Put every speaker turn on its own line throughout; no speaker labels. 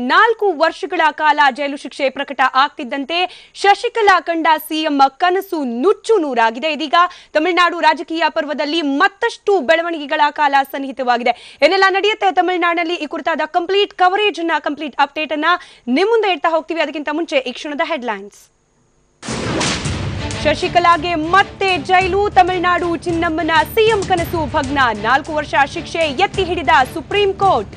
4 ವರ್ಷಗಳ ಕಾಲ ಜೈಲು ಶಿಕ್ಷೆ ಪ್ರಕಟ ಆಗ್ತಿದ್ದಂತೆ ಶಶಿಕಲಾ ಕಂಡ ಸಿಎಂ ಕನಸು ನುಚ್ಚು ನೂರಾಗಿದೆ. ಇದೀಗ ತಮಿಳುನಾಡು ರಾಜಕೀಯ ಪರ್ವದಲ್ಲಿ ಮತ್ತಷ್ಟು ಬೆಳವಣಿಗೆಗಳ ಕಾಲ ಸನ್ನಿಹಿತವಾಗಿದೆ. ಏನೆಲ್ಲ ನಡೆಯುತ್ತೆ ತಮಿಳುನಾಡಿನಲ್ಲಿ ಈ ಕುರಿತಾದ ಕಂಪ್ಲೀಟ್ ಕವರೇಜ್ ಅನ್ನ ಕಂಪ್ಲೀಟ್ ಅಪ್ಡೇಟ್ ಅನ್ನ ನಿಮ್ಮ ಮುಂದೆ ಇಡ್ತಾ ಹೋಗ್ತೀವಿ. ಅದಕ್ಕಿಂತ ಮುಂಚೆ ಈ ಕ್ಷಣದ ಹೆಡ್ಲೈನ್ಸ್. ಶಶಿಕಲಾಗೆ ಮತ್ತೆ ಜೈಲು, ತಮಿಳುನಾಡು ಚಿನ್ನಮ್ಮನ ಸಿಎಂ ಕನಸು ಭಗ್ನ, 4 ವರ್ಷ ಶಿಕ್ಷೆ ಎತ್ತಿ ಹಿಡಿದ ಸುಪ್ರೀಂ ಕೋರ್ಟ್.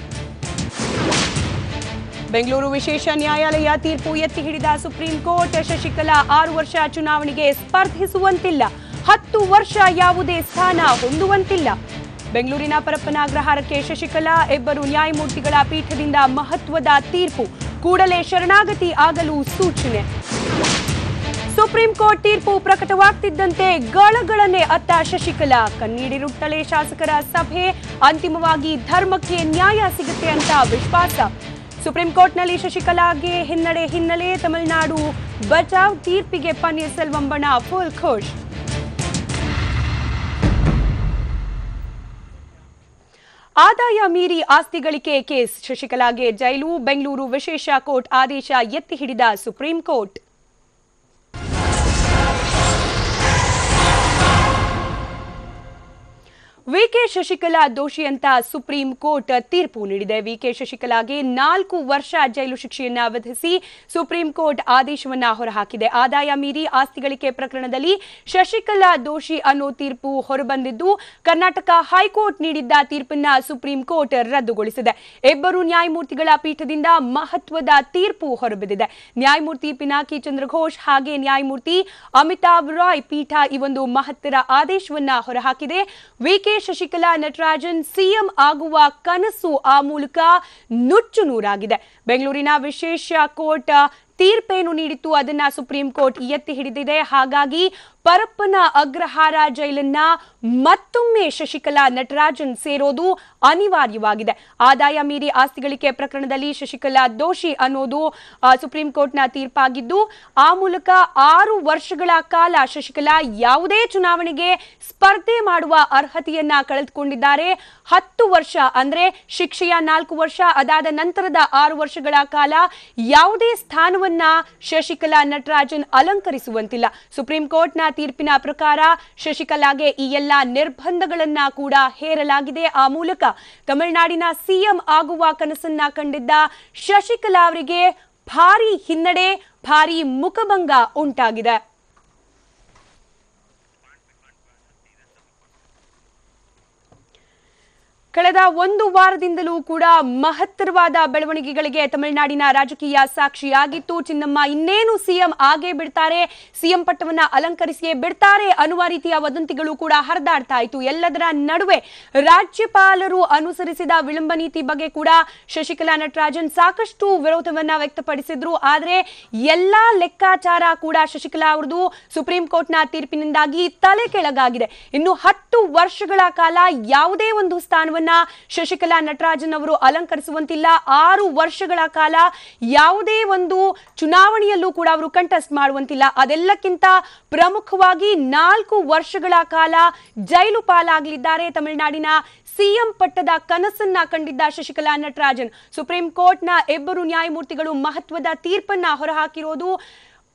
ಬೆಂಗಳೂರು ವಿಶೇಷ ನ್ಯಾಯಾಲಯ ತೀರ್ಪು ಎತ್ತಿ ಹಿಡಿದ ಸುಪ್ರೀಂ ಕೋರ್ಟ್. ಶಶಿಕಲಾ 6 ವರ್ಷ ಚುನಾವಣೆಗೆ ಸ್ಪರ್ಧಿಸುವಂತಿಲ್ಲ, 10 ವರ್ಷ ಯಾವುದೇ ಸ್ಥಾನ ಹೊಂದುವಂತಿಲ್ಲ. ಬೆಂಗಳೂರಿನ ಪರಪ್ಪನ ಅಗ್ರಹಾರಕ್ಕೆ ಶಶಿಕಲಾ, 2 ನ್ಯಾಯಮೂರ್ತಿಗಳ ಪೀಠದಿಂದ ಮಹತ್ವದ ತೀರ್ಪು, ಕೂಡಲೇ ಶರಣಾಗತಿ ಆಗಲು ಸೂಚನೆ. ಸುಪ್ರೀಂ ಕೋರ್ಟ್ ತೀರ್ಪು ಪ್ರಕಟವಾಗ್ತಿದ್ದಂತೆ ಗಳಗಳನ್ನೇ ಅತ್ತ ಶಶಿಕಲಾ, ಕಣ್ಣೀರಿರುತ್ತಲೇ ಶಾಸಕರ ಸಭೆ, ಅಂತಿಮವಾಗಿ ಧರ್ಮಕ್ಕೆ ನ್ಯಾಯ ಸಿಗುತ್ತೆ ಅಂತ ವಿಶ್ವಾಸ. ಸುಪ್ರೀಂ ಕೋರ್ಟ್ನಲ್ಲಿ ಶಶಿಕಲಾಗೆ ಹಿನ್ನಡೆ, ತಮಿಳುನಾಡು ಬಚಾವ್ ತೀರ್ಪಿಗೆ ಪನ್ನೀರ್ ಸೆಲ್ವಂ ಬಣ ಫುಲ್ ಖುಷ್. ಆದಾಯ ಮೀರಿ ಆಸ್ತಿ ಗಳಿಕೆ ಕೇಸ್, ಶಶಿಕಲಾಗೆ ಜೈಲು, ಬೆಂಗಳೂರು ವಿಶೇಷ ಕೋರ್ಟ್ ಆದೇಶ ಎತ್ತಿ ಹಿಡಿದ ಸುಪ್ರೀಂ ಕೋರ್ಟ್. ವಿಕೆ ಶಶಿಕಲಾ ದೋಷಿ ಅಂತ ಸುಪ್ರೀಂ ಕೋರ್ಟ್ ತೀರ್ಪು ನೀಡಿದೆ. ವಿಕೆ ಶಶಿಕಲಾಗೆ 4 ವರ್ಷ ಜೈಲು ಶಿಕ್ಷೆಯನ್ನ ವಿಧಿಸಿ ಸುಪ್ರೀಂ ಕೋರ್ಟ್ ಆದೇಶವನ್ನ ಹೊರಹಾಕಿದೆ. ಆದಾಯ ಮೀರಿ ಆಸ್ತಿ ಗಳಿಕೆ ಪ್ರಕರಣದಲ್ಲಿ ಶಶಿಕಲಾ ದೋಷಿ ಅನ್ನೋ ತೀರ್ಪು ಹೊರಬಂದಿದ್ದು, ಕರ್ನಾಟಕ ಹೈಕೋರ್ಟ್ ನೀಡಿದ್ದ ತೀರ್ಪನ್ನ ಸುಪ್ರೀಂ ಕೋರ್ಟ್ ರದ್ದುಗೊಳಿಸಿದೆ. 2 ನ್ಯಾಯಮೂರ್ತಿಗಳ ಪೀಠದಿಂದ ಮಹತ್ವದ ತೀರ್ಪು ಹೊರಬಿದ್ದಿದೆ. ನ್ಯಾಯಮೂರ್ತಿ ಪಿನಾಕಿ ಚಂದ್ರಘೋಷ್ ಹಾಗೆ ನ್ಯಾಯಮೂರ್ತಿ ಅಮಿತಾಬ್ ರಾಯ್ ಪೀಠ ಈ ಒಂದು ಮಹತ್ತರ ಆದೇಶವನ್ನ ಹೊರಹಾಕಿದೆ. ವಿಕೆ ಶಶಿಕಲಾ ನಟರಾಜನ್ ಸಿಎಂ ಆಗುವ ಕನಸು ಆ ಮೂಲಕ ನುಚ್ಚು ನೂರಾಗಿದೆ. ಬೆಂಗಳೂರಿನ ವಿಶೇಷ ಕೋರ್ಟ್ ತೀರ್ಪೇನು ನೀಡಿತ್ತು ಅದನ್ನ ಸುಪ್ರೀಂ ಕೋರ್ಟ್ ಎತ್ತಿ ಹಿಡಿದಿದೆ. ಹಾಗಾಗಿ ಪರಪ್ಪನ ಅಗ್ರಹಾರ ಜೈಲನ್ನ ಮತ್ತೊಮ್ಮೆ ಶಶಿಕಲಾ ನಟರಾಜನ್ ಸೇರೋದು ಅನಿವಾರ್ಯವಾಗಿದೆ. ಆದಾಯ ಮೀರಿ ಆಸ್ತಿ ಗಳಿಕೆ ಪ್ರಕರಣದಲ್ಲಿ ಶಶಿಕಲಾ ದೋಷಿ ಅನ್ನೋದು ಸುಪ್ರೀಂ ಕೋರ್ಟ್ನ ತೀರ್ಪಾಗಿದ್ದು, ಆ ಮೂಲಕ 6 ವರ್ಷಗಳ ಕಾಲ ಶಶಿಕಲಾ ಯಾವುದೇ ಚುನಾವಣೆಗೆ ಸ್ಪರ್ಧೆ ಮಾಡುವ ಅರ್ಹತೆಯನ್ನ ಕಳೆದುಕೊಂಡಿದ್ದಾರೆ. 10 ವರ್ಷ ಅಂದ್ರೆ ಶಿಕ್ಷೆಯ 4 ವರ್ಷ, ಅದಾದ ನಂತರದ 6 ವರ್ಷಗಳ ಕಾಲ ಯಾವುದೇ ಸ್ಥಾನವನ್ನ ಶಶಿಕಲಾ ನಟರಾಜನ್ ಅಲಂಕರಿಸುವಂತಿಲ್ಲ. ಸುಪ್ರೀಂ ಕೋರ್ಟ್ನ ತೀರ್ಪಿನ ಪ್ರಕಾರ ಶಶಿಕಲಾಗೆ ಈ ಎಲ್ಲ ನಿರ್ಬಂಧಗಳನ್ನ ಕೂಡ ಹೇರಲಾಗಿದೆ. ಆ ಮೂಲಕ ತಮಿಳುನಾಡಿನ ಸಿಎಂ ಆಗುವ ಕನಸನ್ನ ಕಂಡಿದ್ದ ಶಶಿಕಲಾ ಅವರಿಗೆ ಭಾರಿ ಹಿನ್ನಡೆ, ಭಾರಿ ಮುಖಭಂಗ ಉಂಟಾಗಿದೆ. ಕಳೆದ 1 ವಾರದಿಂದಲೂ ಕೂಡ ಮಹತ್ತರವಾದ ಬೆಳವಣಿಗೆಗಳಿಗೆ ತಮಿಳುನಾಡಿನ ರಾಜಕೀಯ ಸಾಕ್ಷಿಯಾಗಿತ್ತು. ಚಿನ್ನಮ್ಮ ಇನ್ನೇನು ಸಿಎಂ ಆಗೇ ಬಿಡ್ತಾರೆ, ಸಿಎಂ ಪಟ್ಟವನ್ನ ಅಲಂಕರಿಸಿಯೇ ಬಿಡ್ತಾರೆ ಅನ್ನುವ ರೀತಿಯ ವದಂತಿಗಳು ಕೂಡ ಹರಿದಾಡ್ತಾ ಇತ್ತು. ಎಲ್ಲದರ ನಡುವೆ ರಾಜ್ಯಪಾಲರು ಅನುಸರಿಸಿದ ವಿಳಂಬ ನೀತಿ ಬಗ್ಗೆ ಕೂಡ ಶಶಿಕಲಾ ನಟರಾಜನ್ ಸಾಕಷ್ಟು ವಿರೋಧವನ್ನ ವ್ಯಕ್ತಪಡಿಸಿದ್ರು. ಆದರೆ ಎಲ್ಲಾ ಲೆಕ್ಕಾಚಾರ ಕೂಡ ಶಶಿಕಲಾ ಅವರದು ಸುಪ್ರೀಂ ಕೋರ್ಟ್ನ ತೀರ್ಪಿನಿಂದಾಗಿ ತಲೆ ಕೆಳಗಾಗಿದೆ. ಇನ್ನು 10 ವರ್ಷಗಳ ಕಾಲ ಯಾವುದೇ ಒಂದು ಸ್ಥಾನವನ್ನ ಶಶಿಕಲಾ ನಟರಾಜನ್ ಅವರು ಅಲಂಕರಿಸುವಂತಿಲ್ಲ. 6 ವರ್ಷಗಳ ಕಾಲ ಯಾವುದೇ ಒಂದು ಚುನಾವಣೆಯಲ್ಲೂ ಕೂಡ ಅವರು ಕಂಟೆಸ್ಟ್ ಮಾಡುವಂತಿಲ್ಲ. ಅದೆಲ್ಲಕ್ಕಿಂತ ಪ್ರಮುಖವಾಗಿ 4 ವರ್ಷಗಳ ಕಾಲ ಜೈಲು ಪಾಲಾಗಲಿದ್ದಾರೆ. ತಮಿಳುನಾಡಿನ ಸಿಎಂ ಪಟ್ಟದ ಕನಸನ್ನ ಕಂಡಿದ್ದ ಶಶಿಕಲಾ ನಟರಾಜನ್. ಸುಪ್ರೀಂ ಕೋರ್ಟ್ನ 2 ನ್ಯಾಯಮೂರ್ತಿಗಳು ಮಹತ್ವದ ತೀರ್ಪನ್ನ ಹೊರಹಾಕಿರೋದು.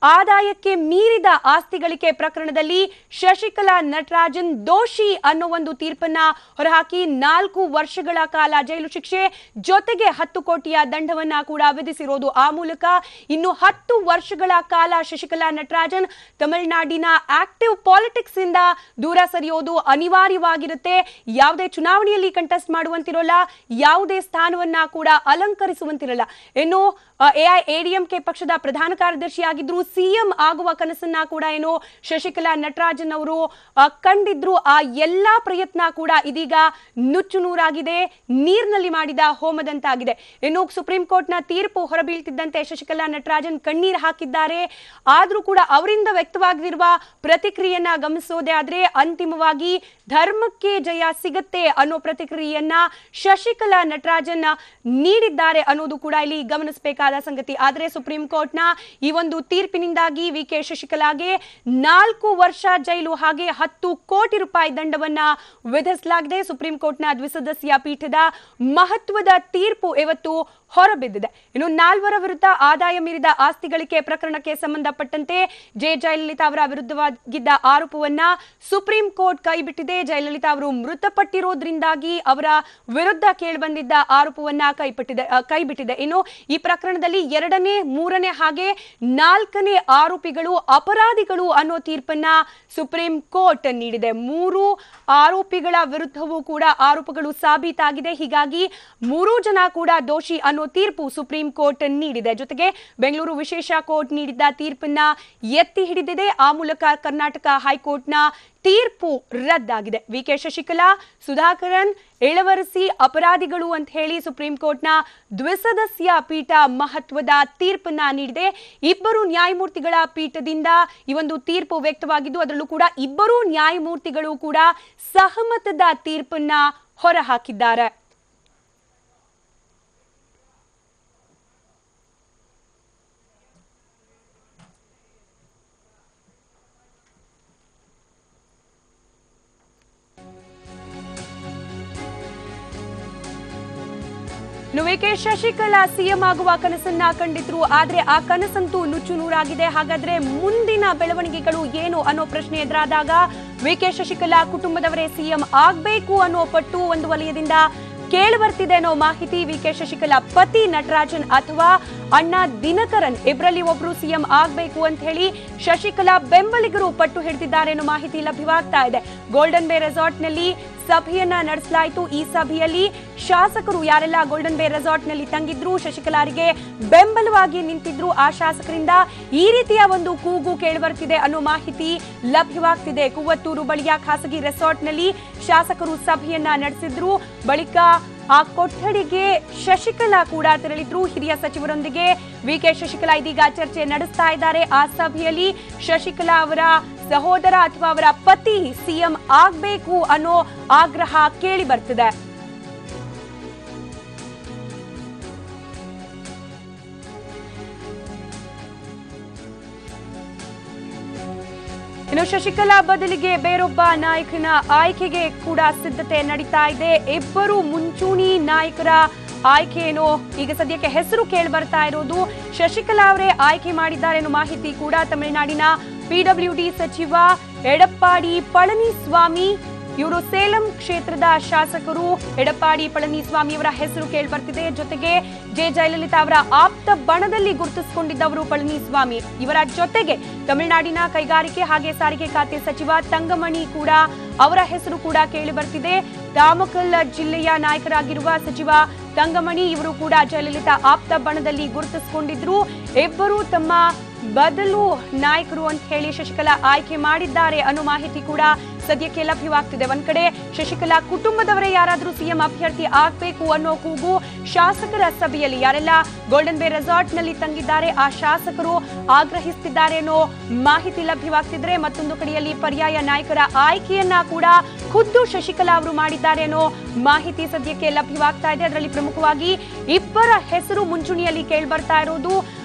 ಆದಾಯಕ್ಕೆ ಮೀರಿದ ಆಸ್ತಿ ಗಳಿಕೆ ಪ್ರಕರಣದಲ್ಲಿ ಶಶಿಕಲಾ ನಟರಾಜನ್ ದೋಷಿ ಅನ್ನೋ ಒಂದು ತೀರ್ಪನ್ನ ಹೊರಹಾಕಿ 4 ವರ್ಷಗಳ ಕಾಲ ಜೈಲು ಶಿಕ್ಷೆ ಜೊತೆಗೆ 10 ಕೋಟಿಯ ದಂಡವನ್ನ ಕೂಡ ವಿಧಿಸಿರೋದು. ಆ ಮೂಲಕ ಇನ್ನು 10 ವರ್ಷಗಳ ಕಾಲ ಶಶಿಕಲಾ ನಟರಾಜನ್ ತಮಿಳುನಾಡಿನ ಆಕ್ಟಿವ್ ಪಾಲಿಟಿಕ್ಸ್ ಇಂದ ದೂರ ಸರಿಯೋದು ಅನಿವಾರ್ಯವಾಗಿರುತ್ತೆ. ಯಾವುದೇ ಚುನಾವಣೆಯಲ್ಲಿ ಕಂಟೆಸ್ಟ್ ಮಾಡುವಂತಿರೋಲ್ಲ, ಯಾವುದೇ ಸ್ಥಾನವನ್ನ ಕೂಡ ಅಲಂಕರಿಸುವಂತಿರಲ್ಲ. ಇನ್ನು ಎಐಎಡಿಎಂಕೆ ಪಕ್ಷದ ಪ್ರಧಾನ ಕಾರ್ಯದರ್ಶಿಯಾಗಿದ್ರು, ಸಿಎಂ ಆಗುವ ಕನಸನ್ನ ಕೂಡ ಏನು ಶಶಿಕಲಾ ನಟರಾಜನ್ ಅವರು ಕಂಡಿದ್ರು. ಆ ಎಲ್ಲಾ ಪ್ರಯತ್ನ ಕೂಡ ಇದೀಗ ನುಚ್ಚು ನೂರಾಗಿದೆ, ನೀರಿನಲ್ಲಿ ಮಾಡಿದ ಹೋಮದಂತಾಗಿದೆ. ಇನ್ನು ಸುಪ್ರೀಂ ಕೋರ್ಟ್ನ ತೀರ್ಪು ಹೊರಬೀಳ್ತಿದ್ದಂತೆ ಶಶಿಕಲಾ ನಟರಾಜನ್ ಕಣ್ಣೀರು ಹಾಕಿದ್ದಾರೆ. ಆದ್ರೂ ಕೂಡ ಅವರಿಂದ ವ್ಯಕ್ತವಾಗಿರುವ ಪ್ರತಿಕ್ರಿಯೆಯನ್ನ ಗಮನಿಸೋದೇ ಆದ್ರೆ ಅಂತಿಮವಾಗಿ ಧರ್ಮಕ್ಕೆ ಜಯ ಸಿಗತ್ತೆ ಅನ್ನೋ ಪ್ರತಿಕ್ರಿಯೆಯನ್ನ ಶಶಿಕಲಾ ನಟರಾಜನ್ ನೀಡಿದ್ದಾರೆ ಅನ್ನೋದು ಕೂಡ ಇಲ್ಲಿ ಗಮನಿಸಬೇಕಾದ ಸಂಗತಿ. ಆದರೆ ಸುಪ್ರೀಂ ಕೋರ್ಟ್ನ ಈ ಒಂದು ತೀರ್ಪಿನಿಂದಾಗಿ ವಿಕೆ ಶಶಿಕಲಾಗೆ 4 ವರ್ಷ ಜೈಲು ಹಾಗೆ 10 ಕೋಟಿ ರೂಪಾಯಿ ದಂಡವನ್ನ ವಿಧಿಸಲಾಗಿದೆ. ಸುಪ್ರೀಂ ಕೋರ್ಟ್ನ ದ್ವಿಸದಸ್ಯ ಪೀಠದ ಮಹತ್ವದ ತೀರ್ಪು ಇವತ್ತು ಹೊರಬಿದ್ದಿದೆ. ಇನ್ನು 4 ವಿರುದ್ಧ ಆದಾಯ ಮೀರಿದ ಆಸ್ತಿ ಗಳಿಕೆ ಪ್ರಕರಣಕ್ಕೆ ಸಂಬಂಧಪಟ್ಟಂತೆ ಜಯಲಲಿತಾ ಅವರ ವಿರುದ್ಧವಾಗಿದ್ದ ಆರೋಪವನ್ನ ಸುಪ್ರೀಂ ಕೋರ್ಟ್ ಕೈಬಿಟ್ಟಿದೆ. ಜಯಲಲಿತಾ ಅವರು ಮೃತಪಟ್ಟಿರೋದ್ರಿಂದಾಗಿ ಅವರ ವಿರುದ್ಧ ಕೇಳಿಬಂದಿದ್ದ ಆರೋಪವನ್ನ ಕೈಬಿಟ್ಟಿದೆ. ಇನ್ನು ಈ ಪ್ರಕರಣದಲ್ಲಿ 2ನೇ, 3ನೇ ಹಾಗೆ 4ನೇ ಆರೋಪಿಗಳು ಅಪರಾಧಿಗಳು ಅನ್ನೋ ತೀರ್ಪನ್ನ ಸುಪ್ರೀಂ ಕೋರ್ಟ್ ನೀಡಿದೆ. 3 ಆರೋಪಿಗಳ ವಿರುದ್ಧವೂ ಕೂಡ ಆರೋಪಗಳು ಸಾಬೀತಾಗಿದೆ. ಹೀಗಾಗಿ 3 ಜನ ಕೂಡ ದೋಷಿ ಅನ್ನೋ ತೀರ್ಪು ಸುಪ್ರೀಂ ಕೋರ್ಟ್ ನೀಡಿದೆ. ಜೊತೆಗೆ ಬೆಂಗಳೂರು ವಿಶೇಷ ಕೋರ್ಟ್ ನೀಡಿದ್ದ ತೀರ್ಪನ್ನ ಎತ್ತಿ ಹಿಡಿದಿದೆ. ಆ ಮೂಲಕ ಕರ್ನಾಟಕ ಹೈಕೋರ್ಟ್ನ ತೀರ್ಪು ರದ್ದಾಗಿದೆ. ವಿಕೆ ಶಶಿಕಲಾ, ಸುಧಾಕರನ್, ಇಳವರಸಿ ಅಪರಾಧಿಗಳು ಅಂತ ಹೇಳಿ ಸುಪ್ರೀಂ ಕೋರ್ಟ್ನ ದ್ವಿಸದಸ್ಯ ಪೀಠ ಮಹತ್ವದ ತೀರ್ಪನ್ನ ನೀಡಿದೆ. 2 ನ್ಯಾಯಮೂರ್ತಿಗಳ ಪೀಠದಿಂದ ಈ ಒಂದು ತೀರ್ಪು ವ್ಯಕ್ತವಾಗಿದ್ದು, ಅದರಲ್ಲೂ ಕೂಡ 2 ನ್ಯಾಯಮೂರ್ತಿಗಳು ಕೂಡ ಸಹಮತದ ತೀರ್ಪನ್ನ ಹೊರಹಾಕಿದ್ದಾರೆ. ವಿಕೆ ಶಶಿಕಲಾ ಸಿಎಂ ಆಗುವ ಕನಸನ್ನ ಕಂಡಿದ್ರು. ಆದ್ರೆ ಆ ಕನಸಂತೂ ನುಚ್ಚು ನೂರಾಗಿದೆ. ಹಾಗಾದ್ರೆ ಮುಂದಿನ ಬೆಳವಣಿಗೆಗಳು ಏನು ಅನ್ನೋ ಪ್ರಶ್ನೆ ಎದುರಾದಾಗ ವಿಕೆ ಶಶಿಕಲಾ ಕುಟುಂಬದವರೇ ಸಿಎಂ ಆಗ್ಬೇಕು ಅನ್ನೋ ಪಟ್ಟು ಒಂದು ವಲಯದಿಂದ ಕೇಳಿ ಬರ್ತಿದೆ ಅನ್ನೋ ಮಾಹಿತಿ. ವಿಕೆ ಶಶಿಕಲಾ ಪತಿ ನಟರಾಜನ್ ಅಥವಾ ಅಣ್ಣ ದಿನಕರನ್ ಇಬ್ಬರಲ್ಲಿ ಒಬ್ರು ಸಿಎಂ ಆಗ್ಬೇಕು ಅಂತ ಹೇಳಿ ಶಶಿಕಲಾ ಬೆಂಬಲಿಗರು ಪಟ್ಟು ಹಿಡಿದಿದ್ದಾರೆ ಅನ್ನೋ ಮಾಹಿತಿ ಲಭ್ಯವಾಗ್ತಾ ಇದೆ. ಗೋಲ್ಡನ್ ಬೇ ರೆಸಾರ್ಟ್ ನಲ್ಲಿ ಸಭೆಯನ್ನ ನಡೆಸಲಾಯಿತು. ಈ ಸಭೆಯಲ್ಲಿ ಶಾಸಕರು ಯಾರೆಲ್ಲ ಗೋಲ್ಡನ್ ಬೇ ರೆಸಾರ್ಟ್ ನಲ್ಲಿ ತಂಗಿದ್ರು, ಶಶಿಕಲಾರಿಗೆ ಬೆಂಬಲವಾಗಿ ನಿಂತಿದ್ರು, ಆ ಶಾಸಕರಿಂದ ಈ ರೀತಿಯ ಒಂದು ಕೂಗು ಕೇಳಿಬರ್ತಿದೆ ಅನ್ನೋ ಮಾಹಿತಿ ಲಭ್ಯವಾಗ್ತಿದೆ. ಕುವತ್ತೂರು ಬಳಿಯ ಖಾಸಗಿ ರೆಸಾರ್ಟ್ ನಲ್ಲಿ ಶಾಸಕರು ಸಭೆಯನ್ನ ನಡೆಸಿದ್ರು. ಬಳಿಕ ಆ ಕೊಠಡಿಗೆ ಶಶಿಕಲಾ ಕೂಡ ತೆರಳಿದ್ರು. ಹಿರಿಯ ಸಚಿವರೊಂದಿಗೆ ವಿಕೆ ಶಶಿಕಲಾ ಇದೀಗ ಚರ್ಚೆ ನಡೆಸ್ತಾ ಇದ್ದಾರೆ. ಆ ಸಭೆಯಲ್ಲಿ ಶಶಿಕಲಾ ಅವರ ಸಹೋದರ ಅಥವಾ ಅವರ ಪತಿ ಸಿಎಂ ಆಗ್ಬೇಕು ಅನ್ನೋ ಆಗ್ರಹ ಕೇಳಿ ಬರ್ತಿದೆ. ಇನ್ನು ಶಶಿಕಲಾ ಬದಲಿಗೆ ಬೇರೊಬ್ಬ ನಾಯಕನ ಆಯ್ಕೆಗೆ ಕೂಡ ಸಿದ್ಧತೆ ನಡೀತಾ ಇದೆ. 2 ಮುಂಚೂಣಿ ನಾಯಕರ ಆಯ್ಕೆ ಏನೋ ಈಗ ಸದ್ಯಕ್ಕೆ ಹೆಸರು ಕೇಳಿ ಬರ್ತಾ ಇರೋದು. ಶಶಿಕಲಾ ಅವರೇ ಆಯ್ಕೆ ಮಾಡಿದ್ದಾರೆ ಅನ್ನೋ ಮಾಹಿತಿ ಕೂಡ ತಮಿಳುನಾಡಿನ ಪಿಡಬ್ಲ್ಯೂಡಿ ಸಚಿವ ಎಡಪ್ಪಾಡಿ ಪಳನಿಸ್ವಾಮಿ, ಇವರು ಸೇಲಂ ಕ್ಷೇತ್ರದ ಶಾಸಕರು ಎಡಪ್ಪಾಡಿ ಪಳನಿಸ್ವಾಮಿ ಅವರ ಹೆಸರು ಕೇಳಿ ಬರ್ತಿದೆ. ಜೊತೆಗೆ ಜಯಲಲಿತಾ ಅವರ ಆಪ್ತ ಬಣದಲ್ಲಿ ಗುರುತಿಸಿಕೊಂಡಿದ್ದವರು ಪಳನಿಸ್ವಾಮಿ. ಇವರ ಜೊತೆಗೆ ತಮಿಳುನಾಡಿನ ಕೈಗಾರಿಕೆ ಹಾಗೆ ಸಾರಿಗೆ ಖಾತೆ ಸಚಿವ ತಂಗಮಣಿ ಕೂಡ ಅವರ ಹೆಸರು ಕೂಡ ಕೇಳಿ ಬರ್ತಿದೆ. ನಾಮಕ್ಕಲ್ ಜಿಲ್ಲೆಯ ನಾಯಕರಾಗಿರುವ ಸಚಿವ ತಂಗಮಣಿ ಇವರು ಕೂಡ ಜಯಲಲಿತಾ ಆಪ್ತ ಬಣದಲ್ಲಿ ಗುರುತಿಸಿಕೊಂಡಿದ್ರು. 2 ತಮ್ಮ ಬದಲು ನಾಯಕರು ಅಂತ ಹೇಳಿ ಶಶಿಕಲಾ ಆಯ್ಕೆ ಮಾಡಿದ್ದಾರೆ ಅನ್ನೋ ಮಾಹಿತಿ ಕೂಡ ಸದ್ಯಕ್ಕೆ ಲಭ್ಯವಾಗ್ತಿದೆ. ಒಂದ್ ಕಡೆ ಶಶಿಕಲಾ ಕುಟುಂಬದವರೇ ಯಾರಾದ್ರೂ ಸಿಎಂ ಅಭ್ಯರ್ಥಿ ಆಗ್ಬೇಕು ಅನ್ನೋ ಕೂಗು ಶಾಸಕರ ಸಭೆಯಲ್ಲಿ ಯಾರೆಲ್ಲ ಗೋಲ್ಡನ್ ಬೇ ರೆಸಾರ್ಟ್ ನಲ್ಲಿ ತಂಗಿದ್ದಾರೆ ಆ ಶಾಸಕರು ಆಗ್ರಹಿಸುತ್ತಿದ್ದಾರೆ ಅನ್ನೋ ಮಾಹಿತಿ ಲಭ್ಯವಾಗ್ತಿದ್ರೆ, ಮತ್ತೊಂದು ಕಡೆಯಲ್ಲಿ ಪರ್ಯಾಯ ನಾಯಕರ ಆಯ್ಕೆಯನ್ನ ಕೂಡ ಖುದ್ದು ಶಶಿಕಲಾ ಅವರು ಮಾಡಿದ್ದಾರೆ ಅನ್ನೋ ಮಾಹಿತಿ ಸದ್ಯಕ್ಕೆ ಲಭ್ಯವಾಗ್ತಾ ಇದೆ. ಅದರಲ್ಲಿ ಪ್ರಮುಖವಾಗಿ 2 ಹೆಸರು ಮುಂಚೂಣಿಯಲ್ಲಿ ಕೇಳಿ ಬರ್ತಾ ಇರೋದು.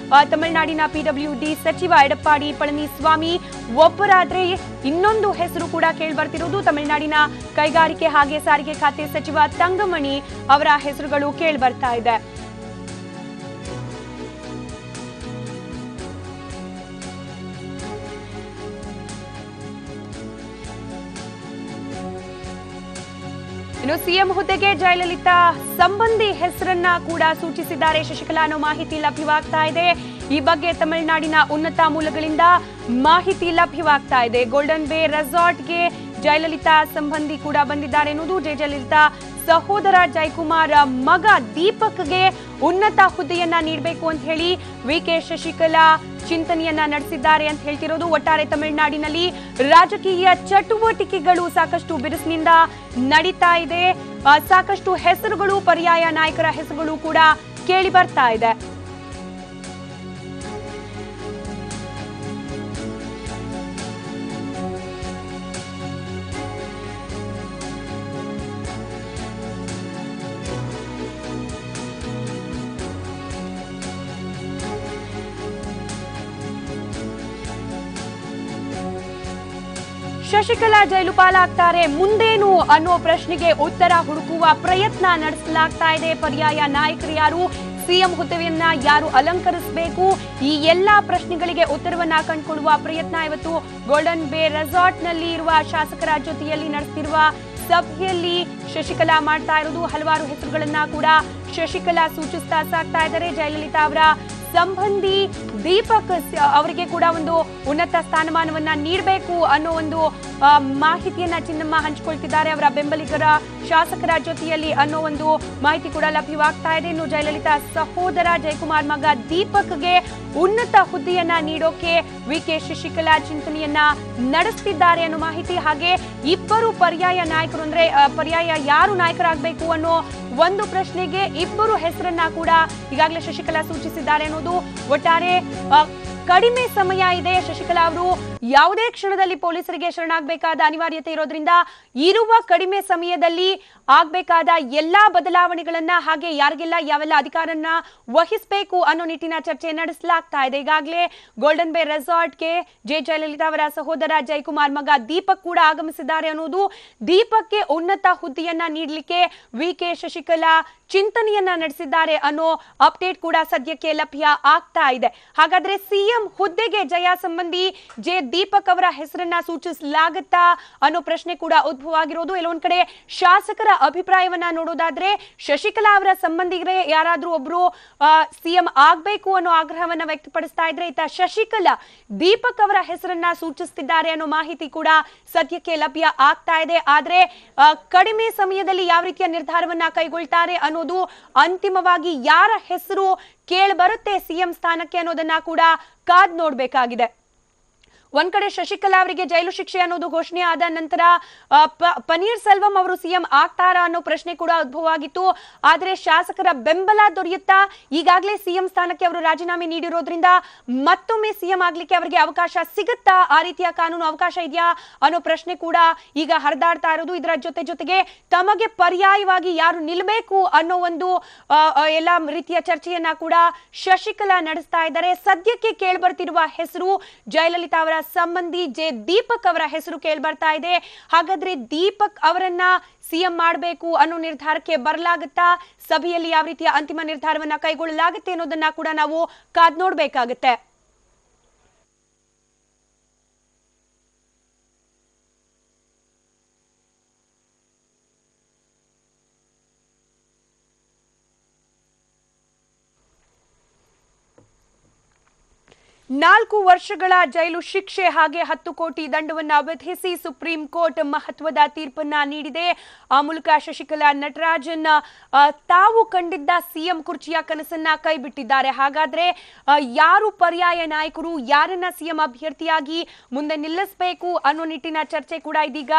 ತಮಿಳುನಾಡಿನ ಪಿಡಬ್ಲ್ಯೂಡಿ ಸಚಿವ ಎಡಪ್ಪಾಡಿ ಪಳನಿಸ್ವಾಮಿ ಒಬ್ಬರಾದ್ರೆ, ಇನ್ನೊಂದು ಹೆಸರು ಕೂಡ ಕೇಳಿ ಬರ್ತಿರೋದು ತಮಿಳುನಾಡಿನ ಕೈಗಾರಿಕೆ ಹಾಗೆ ಸಾರಿಗೆ ಖಾತೆ ಸಚಿವ ತಂಗಮಣಿ ಅವರ ಹೆಸರುಗಳು ಕೇಳಿ ಬರ್ತಾ ಇದೆ. ಇನ್ನು ಸಿಎಂ ಹುದ್ದೆಗೆ ಜಯಲಲಿತಾ ಸಂಬಂಧಿ ಹೆಸರನ್ನ ಕೂಡ ಸೂಚಿಸಿದ್ದಾರೆ ಶಶಿಕಲಾ ಅನ್ನೋ ಮಾಹಿತಿ ಲಭ್ಯವಾಗ್ತಾ ಇದೆ. ಈ ಬಗ್ಗೆ ತಮಿಳುನಾಡಿನ ಉನ್ನತ ಮೂಲಗಳಿಂದ ಮಾಹಿತಿ ಲಭ್ಯವಾಗ್ತಾ ಇದೆ. ಗೋಲ್ಡನ್ ಬೇ ರೆಸಾರ್ಟ್ಗೆ ಜಯಲಲಿತಾ ಸಂಬಂಧಿ ಕೂಡ ಬಂದಿದ್ದಾರೆ ಎನ್ನುವುದು. ಜಯಲಲಿತಾ ಸಹೋದರ ಜಯಕುಮಾರ್ ಮಗ ದೀಪಕ್ಗೆ ಉನ್ನತ ಹುದ್ದೆಯನ್ನ ನೀಡಬೇಕು ಅಂತ ಹೇಳಿ ವಿಕೆ ಶಶಿಕಲಾ ಚಿಂತನೆಯನ್ನ ನಡೆಸಿದ್ದಾರೆ ಅಂತ ಹೇಳ್ತಿರೋದು. ಒಟ್ಟಾರೆ ತಮಿಳುನಾಡಿನಲ್ಲಿ ರಾಜಕೀಯ ಚಟುವಟಿಕೆಗಳು ಸಾಕಷ್ಟು ಬಿರುಸಿನಿಂದ ನಡೀತಾ ಇದೆ. ಸಾಕಷ್ಟು ಹೆಸರುಗಳು, ಪರ್ಯಾಯ ನಾಯಕರ ಹೆಸರುಗಳು ಕೂಡ ಕೇಳಿ ಬರ್ತಾ ಇದೆ. ಶಶಿಕಲಾ ಜೈಲು ಪಾಲಾಗ್ತಾರೆ, ಮುಂದೇನು ಅನ್ನೋ ಪ್ರಶ್ನೆಗೆ ಉತ್ತರ ಹುಡುಕುವ ಪ್ರಯತ್ನ ನಡೆಸಲಾಗ್ತಾ ಇದೆ. ಪರ್ಯಾಯ ನಾಯಕರು ಯಾರು, ಸಿಎಂ ಹುದ್ದೆಯನ್ನ ಯಾರು ಅಲಂಕರಿಸಬೇಕು, ಈ ಎಲ್ಲಾ ಪ್ರಶ್ನೆಗಳಿಗೆ ಉತ್ತರವನ್ನ ಕಂಡುಕೊಳ್ಳುವ ಪ್ರಯತ್ನ ಇವತ್ತು ಗೋಲ್ಡನ್ ಬೇ ರೆಸಾರ್ಟ್ ನಲ್ಲಿ ಇರುವ ಶಾಸಕರ ಜೊತೆಯಲ್ಲಿ ನಡೆಸಿರುವ ಸಭೆಯಲ್ಲಿ ಶಶಿಕಲಾ ಮಾಡ್ತಾ ಇರೋದು. ಹಲವಾರು ಹೆಸರುಗಳನ್ನ ಕೂಡ ಶಶಿಕಲಾ ಸೂಚಿಸ್ತಾ ಸಾಕ್ತಾ ಇದ್ದಾರೆ. ಜಯಲಲಿತಾ ಅವರ ಸಂಬಂಧಿ ದೀಪಕ್ ಅವರಿಗೆ ಕೂಡ ಒಂದು ಉನ್ನತ ಸ್ಥಾನಮಾನವನ್ನ ನೀಡಬೇಕು ಅನ್ನೋ ಒಂದು ಮಾಹಿತಿಯನ್ನ ಚಿನ್ನಮ್ಮ ಹಂಚಿಕೊಳ್ತಿದ್ದಾರೆ ಅವರ ಬೆಂಬಲಿಗರ ಶಾಸಕರ ಜೊತೆಯಲ್ಲಿ ಅನ್ನೋ ಒಂದು ಮಾಹಿತಿ ಕೂಡ ಲಭ್ಯವಾಗ್ತಾ ಇದೆ. ಇನ್ನು ಜಯಲಲಿತಾ ಸಹೋದರ ಜಯಕುಮಾರ್ ಮಗ ದೀಪಕ್ಗೆ ಉನ್ನತ ಹುದ್ದೆಯನ್ನ ನೀಡೋಕೆ ವಿಕೆ ಶಶಿಕಲಾ ಚಿಂತನೆಯನ್ನ ನಡೆಸ್ತಿದ್ದಾರೆ ಅನ್ನೋ ಮಾಹಿತಿ. ಹಾಗೆ ಇಬ್ಬರು ಪರ್ಯಾಯ ನಾಯಕರು ಅಂದ್ರೆ ಪರ್ಯಾಯ ಯಾರು ನಾಯಕರಾಗಬೇಕು ಅನ್ನೋ ಒಂದು ಪ್ರಶ್ನೆಗೆ ಇಬ್ಬರು ಹೆಸರನ್ನ ಕೂಡ ಈಗಾಗಲೇ ಶಶಿಕಲಾ ಸೂಚಿಸಿದ್ದಾರೆ ಅನ್ನೋದು. ಒಟ್ಟಾರೆ ಕಡಿಮೆ ಸಮಯ ಇದೆ. ಶಶಿಕಲಾ ಅವರು ಯಾವುದೇ ಕ್ಷಣದಲ್ಲಿ ಪೊಲೀಸರಿಗೆ ಶರಣಾಗಬೇಕಾದ ಅನಿವಾರ್ಯತೆ ಇರೋದ್ರಿಂದ ಇರುವ ಕಡಿಮೆ ಸಮಯದಲ್ಲಿ ಆಗ್ಬೇಕಾದ ಎಲ್ಲಾ ಬದಲಾವಣೆಗಳನ್ನ ಹಾಗೆ ಯಾರಿಗೆಲ್ಲ ಯಾವೆಲ್ಲ ಅಧಿಕಾರನ್ನ ವಹಿಸಬೇಕು ಅನ್ನೋ ನಿಟ್ಟಿನ ಚರ್ಚೆ ನಡೆಸಲಾಗ್ತಾ ಇದೆ. ಈಗಾಗಲೇ ಗೋಲ್ಡನ್ ಬೇ ರೆಸಾರ್ಟ್ಗೆ ಜಯಲಲಿತಾ ಅವರ ಸಹೋದರ ಜಯಕುಮಾರ್ ಮಗ ದೀಪಕ್ ಕೂಡ ಆಗಮಿಸಿದ್ದಾರೆ ಅನ್ನೋದು. ದೀಪಕ್ಗೆ ಉನ್ನತ ಹುದ್ದೆಯನ್ನ ನೀಡಲಿಕ್ಕೆ ವಿಕೆ ಶಶಿಕಲಾ ಚಿಂತನೆಯನ್ನ ನಡೆಸಿದ್ದಾರೆ ಅನ್ನೋ ಅಪ್ಡೇಟ್ ಕೂಡ ಸದ್ಯಕ್ಕೆ ಲಭ್ಯ ಆಗ್ತಾ ಇದೆ. ಹಾಗಾದ್ರೆ ಸಿಎಂ ಹುದ್ದೆಗೆ ಜಯ ಸಂಬಂಧಿ ದೀಪಕ್ ಅವರ ಹೆಸರನ್ನ ಸೂಚಿಸಲಾಗುತ್ತಾ ಅನ್ನೋ ಪ್ರಶ್ನೆ ಕೂಡ ಉದ್ಭವ ಆಗಿರೋದು. ಎಲ್ಲೊಂದ್ ಕಡೆ ಶಾಸಕರ ಅಭಿಪ್ರಾಯವನ್ನ ನೋಡೋದಾದ್ರೆ ಶಶಿಕಲಾ ಅವರ ಸಂಬಂಧಿಗರೇ ಯಾರಾದ್ರೂ ಒಬ್ರು ಸಿಎಂ ಆಗ್ಬೇಕು ಅನ್ನೋ ಆಗ್ರಹವನ್ನ ವ್ಯಕ್ತಪಡಿಸ್ತಾ ಇದ್ರೆ, ಇತ್ತ ಶಶಿಕಲಾ ದೀಪಕ್ ಅವರ ಹೆಸರನ್ನ ಸೂಚಿಸುತ್ತಿದ್ದಾರೆ ಅನ್ನೋ ಮಾಹಿತಿ ಕೂಡ ಸದ್ಯಕ್ಕೆ ಲಭ್ಯ ಆಗ್ತಾ ಇದೆ. ಆದ್ರೆ ಕಡಿಮೆ ಸಮಯದಲ್ಲಿ ಯಾವ ರೀತಿಯ ನಿರ್ಧಾರವನ್ನ ಕೈಗೊಳ್ತಾರೆ ಅನ್ನೋದು, ಅಂತಿಮವಾಗಿ ಯಾರ ಹೆಸರು ಕೇಳಿ ಬರುತ್ತೆ ಸಿಎಂ ಸ್ಥಾನಕ್ಕೆ ಅನ್ನೋದನ್ನ ಕೂಡ ಕಾದ್ ನೋಡ್ಬೇಕಾಗಿದೆ. ಒಂದ್ ಕಡೆ ಶಶಿಕಲಾ ಅವರಿಗೆ ಜೈಲು ಶಿಕ್ಷೆ ಅನ್ನೋದು ಘೋಷಣೆ ಆದ ನಂತರ ಪನ್ನೀರ್ ಸೆಲ್ವಂ ಅವರು ಸಿಎಂ ಆಗ್ತಾರಾ ಅನ್ನೋ ಪ್ರಶ್ನೆ ಕೂಡ ಉದ್ಭವ ಆಗಿತ್ತು. ಆದ್ರೆ ಶಾಸಕರ ಬೆಂಬಲ ದೊರೆಯುತ್ತಾ ಈಗಾಗಲೇ ಸಿಎಂ ಸ್ಥಾನಕ್ಕೆ ಅವರು ರಾಜೀನಾಮೆ ನೀಡಿರೋದ್ರಿಂದ ಮತ್ತೊಮ್ಮೆ ಸಿಎಂ ಆಗ್ಲಿಕ್ಕೆ ಅವರಿಗೆ ಅವಕಾಶ ಸಿಗುತ್ತಾ, ಆ ರೀತಿಯ ಕಾನೂನು ಅವಕಾಶ ಇದೆಯಾ ಅನ್ನೋ ಪ್ರಶ್ನೆ ಕೂಡ ಈಗ ಹರಿದಾಡ್ತಾ ಇರೋದು. ಇದರ ಜೊತೆಗೆ ತಮಗೆ ಪರ್ಯಾಯವಾಗಿ ಯಾರು ನಿಲ್ಲಬೇಕು ಅನ್ನೋ ಒಂದು ಎಲ್ಲಾ ರೀತಿಯ ಚರ್ಚೆಯನ್ನ ಕೂಡ ಶಶಿಕಲಾ ನಡೆಸ್ತಾ ಇದ್ದಾರೆ. ಸದ್ಯಕ್ಕೆ ಕೇಳ್ಬರ್ತಿರುವ ಹೆಸರು ಜಯಲಲಿತಾ ಅವರ ಸಂಬಂಧಿ ದೀಪಕ್ ಅವರ ಹೆಸರು ಕೇಳಿ ಬರ್ತಾ ಇದೆ. ಹಾಗಾದ್ರೆ ದೀಪಕ್ ಅವರನ್ನ ಸಿಎಂ ಮಾಡಬೇಕು ಅನ್ನೋ ನಿರ್ಧಾರಕ್ಕೆ ಬರಲಾಗುತ್ತಾ, ಸಭೆಯಲ್ಲಿ ಯಾವ ರೀತಿಯ ಅಂತಿಮ ನಿರ್ಧಾರವನ್ನ ಕೈಗೊಳ್ಳಲಾಗುತ್ತೆ ಅನ್ನೋದನ್ನ ಕೂಡ ನಾವು ಕಾದ್ ನೋಡ್ಬೇಕಾಗುತ್ತೆ. ನಾಲ್ಕು ವರ್ಷಗಳ ಜೈಲು ಶಿಕ್ಷೆ ಹಾಗೆ 10 ಕೋಟಿ ದಂಡವನ್ನ ವಿಧಿಸಿ ಸುಪ್ರೀಂ ಕೋರ್ಟ್ ಮಹತ್ವದ ತೀರ್ಪನ್ನ ನೀಡಿದೆ. ಆ ಮೂಲಕ ಶಶಿಕಲಾ ನಟರಾಜನ್ ತಾವು ಕಂಡಿದ್ದ ಸಿಎಂ ಕುರ್ಚಿಯ ಕನಸನ್ನ ಕೈಬಿಟ್ಟಿದ್ದಾರೆ. ಹಾಗಾದ್ರೆ ಯಾರು ಪರ್ಯಾಯ ನಾಯಕರು, ಯಾರನ್ನ ಸಿಎಂ ಅಭ್ಯರ್ಥಿಯಾಗಿ ಮುಂದೆ ನಿಲ್ಲಿಸಬೇಕು ಅನ್ನೋ ನಿಟ್ಟಿನ ಚರ್ಚೆ ಕೂಡ ಇದೀಗ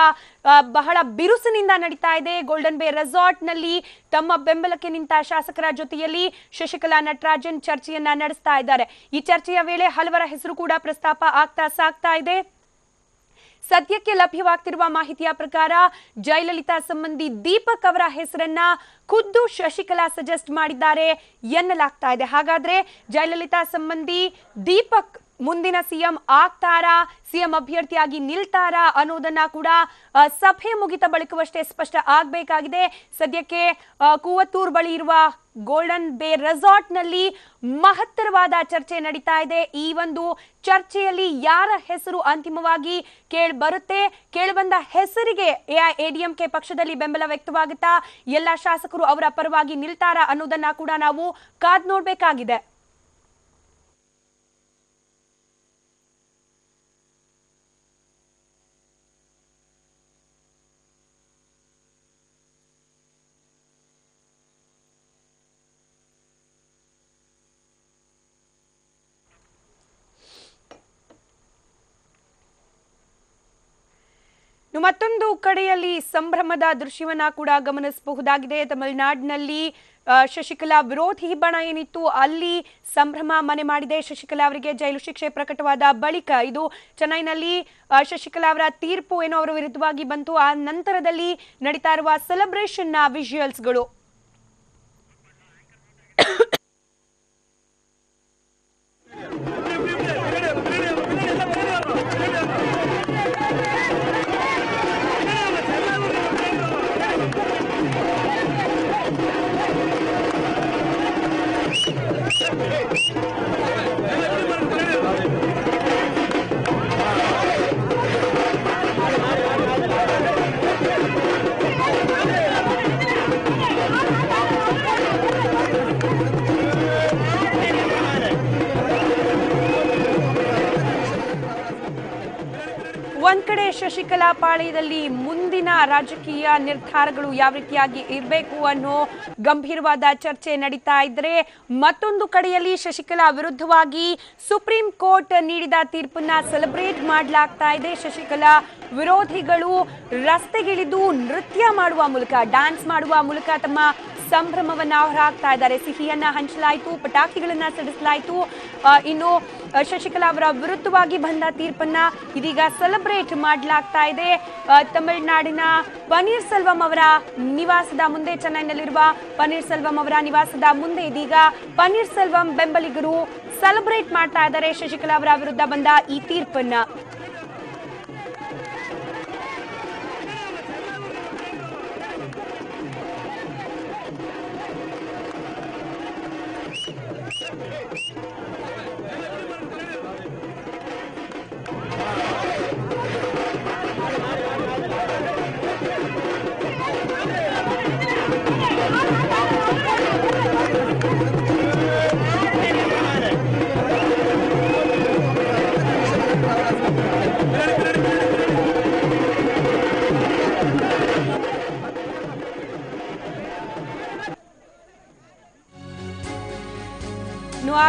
ಬಹಳ ಬಿರುಸಿನಿಂದ ನಡೀತಾ ಇದೆ. ಗೋಲ್ಡನ್ ಬೇ ರೆಸಾರ್ಟ್ ನಲ್ಲಿ ತಮ್ಮ ಬೆಂಬಲಕ್ಕೆ ನಿಂತ ಶಾಸಕರ ಜೊತೆಯಲ್ಲಿ ಶಶಿಕಲಾ ನಟರಾಜನ್ ಚರ್ಚೆಯನ್ನ ನಡೆಸ್ತಾ ಇದ್ದಾರೆ. ಈ ಚರ್ಚೆಯ ವೇಳೆ ಹಲವರ ಹೆಸರು ಕೂಡ ಪ್ರಸ್ತಾಪ ಆಗ್ತಾ ಸಾಕ್ತಾ ಇದೆ. ಸದ್ಯಕ್ಕೆ ಲಭ್ಯವಾಗ್ತಿರುವ ಮಾಹಿತಿಯ ಪ್ರಕಾರ ಜಯಲಲಿತಾ ಸಂಬಂಧಿ ದೀಪಕ್ ಅವರ ಹೆಸರನ್ನ ಖುದ್ದು ಶಶಿಕಲಾ ಸಜೆಸ್ಟ್ ಮಾಡಿದ್ದಾರೆ ಎನ್ನಲಾಗ್ತಾ ಇದೆ. ಹಾಗಾದ್ರೆ ಜಯಲಲಿತಾ ಸಂಬಂಧಿ ದೀಪಕ್ ಮುಂದಿನ ಸಿಎಂ ಆಗ್ತಾರಾ, ಸಿಎಂ ಅಭ್ಯರ್ಥಿಯಾಗಿ ನಿಲ್ತಾರಾ ಅನ್ನೋದನ್ನ ಕೂಡ ಸಭೆ ಮುಗಿದ ಬಳಿಕವಷ್ಟೇ ಸ್ಪಷ್ಟ ಆಗಬೇಕಾಗಿದೆ. ಸದ್ಯಕ್ಕೆ ಕೂವತ್ತೂರ್ ಬಳಿ ಇರುವ ಗೋಲ್ಡನ್ ಬೇ ರೆಸಾರ್ಟ್ ನಲ್ಲಿ ಮಹತ್ತರವಾದ ಚರ್ಚೆ ನಡೀತಾ ಇದೆ. ಈ ಒಂದು ಚರ್ಚೆಯಲ್ಲಿ ಯಾರ ಹೆಸರು ಅಂತಿಮವಾಗಿ ಕೇಳಿ ಬರುತ್ತೆ, ಕೇಳಿಬಂದ ಹೆಸರಿಗೆ ಎಐಎಡಿಎಂಕೆ ಪಕ್ಷದಲ್ಲಿ ಬೆಂಬಲ ವ್ಯಕ್ತವಾಗುತ್ತಾ, ಎಲ್ಲ ಶಾಸಕರು ಅವರ ಪರವಾಗಿ ನಿಲ್ತಾರಾ ಅನ್ನೋದನ್ನ ಕೂಡ ನಾವು ಕಾದ್ ನೋಡ್ಬೇಕಾಗಿದೆ. ಮತ್ತೊಂದು ಕಡೆಯಲ್ಲಿ ಸಂಭ್ರಮದ ದೃಶ್ಯವನ್ನ ಕೂಡ ಗಮನಿಸಬಹುದಾಗಿದೆ. ತಮಿಳುನಾಡಿನಲ್ಲಿ ಶಶಿಕಲಾ ವಿರೋಧಿ ಬಣ ಏನಿತ್ತು ಅಲ್ಲಿ ಸಂಭ್ರಮ ಮನೆ ಮಾಡಿದೆ. ಶಶಿಕಲಾ ಅವರಿಗೆ ಜೈಲು ಶಿಕ್ಷೆ ಪ್ರಕಟವಾದ ಬಳಿಕ ಇದು ಚೆನ್ನೈನಲ್ಲಿ ಶಶಿಕಲಾ ಅವರ ತೀರ್ಪು ಏನೋ ಅವರ ವಿರುದ್ಧವಾಗಿ ಬಂತು. ಆ ನಂತರದಲ್ಲಿ ನಡೀತಾ ಇರುವ ಸೆಲೆಬ್ರೇಷನ್ ನ ವಿಜುವಲ್ಸ್ಗಳು ಶಶಿಕಲಾ ಪಾಳ್ಯದಲ್ಲಿ ಮುಂದಿನ ರಾಜಕೀಯ ನಿರ್ಧಾರಗಳು ಯಾವ ರೀತಿಯಾಗಿ ಇರಬೇಕು ಅನ್ನೋ ಗಂಭೀರವಾದ ಚರ್ಚೆ ನಡೀತಾ ಇದ್ರೆ, ಮತ್ತೊಂದು ಕಡೆಯಲ್ಲಿ ಶಶಿಕಲಾ ವಿರುದ್ಧವಾಗಿ ಸುಪ್ರೀಂ ಕೋರ್ಟ್ ನೀಡಿದ ತೀರ್ಪನ್ನ ಸೆಲೆಬ್ರೇಟ್ ಮಾಡಲಾಗ್ತಾ ಇದೆ. ಶಶಿಕಲಾ ವಿರೋಧಿಗಳು ರಸ್ತೆಗಿಳಿದು ನೃತ್ಯ ಮಾಡುವ ಮೂಲಕ, ಡ್ಯಾನ್ಸ್ ಮಾಡುವ ಮೂಲಕ ತಮ್ಮ ಸಂಭ್ರಮವನ್ನ ಹೊರಹಾಕ್ತಾ ಇದ್ದಾರೆ. ಸಿಹಿಯನ್ನ ಹಂಚಲಾಯಿತು, ಪಟಾಕಿಗಳನ್ನ ಸಿಡಿಸಲಾಯಿತು. ಇನ್ನು ಶಶಿಕಲಾ ಅವರ ವಿರುದ್ಧವಾಗಿ ಬಂದ ತೀರ್ಪನ್ನ ಇದೀಗ ಸೆಲೆಬ್ರೇಟ್ ಮಾಡಲಾಗ್ತಾ ಇದೆ. ತಮಿಳುನಾಡಿನ ಪನ್ನೀರ್ ಸೆಲ್ವಂ ಅವರ ನಿವಾಸದ ಮುಂದೆ, ಚೆನ್ನೈನಲ್ಲಿರುವ ಪನ್ನೀರ್ ಸೆಲ್ವಂ ಅವರ ನಿವಾಸದ ಮುಂದೆ ಇದೀಗ ಪನ್ನೀರ್ ಸೆಲ್ವಂ ಬೆಂಬಲಿಗರು ಸೆಲೆಬ್ರೇಟ್ ಮಾಡ್ತಾ ಇದ್ದಾರೆ ಶಶಿಕಲಾ ಅವರ ವಿರುದ್ಧ ಬಂದ ಈ ತೀರ್ಪನ್ನ.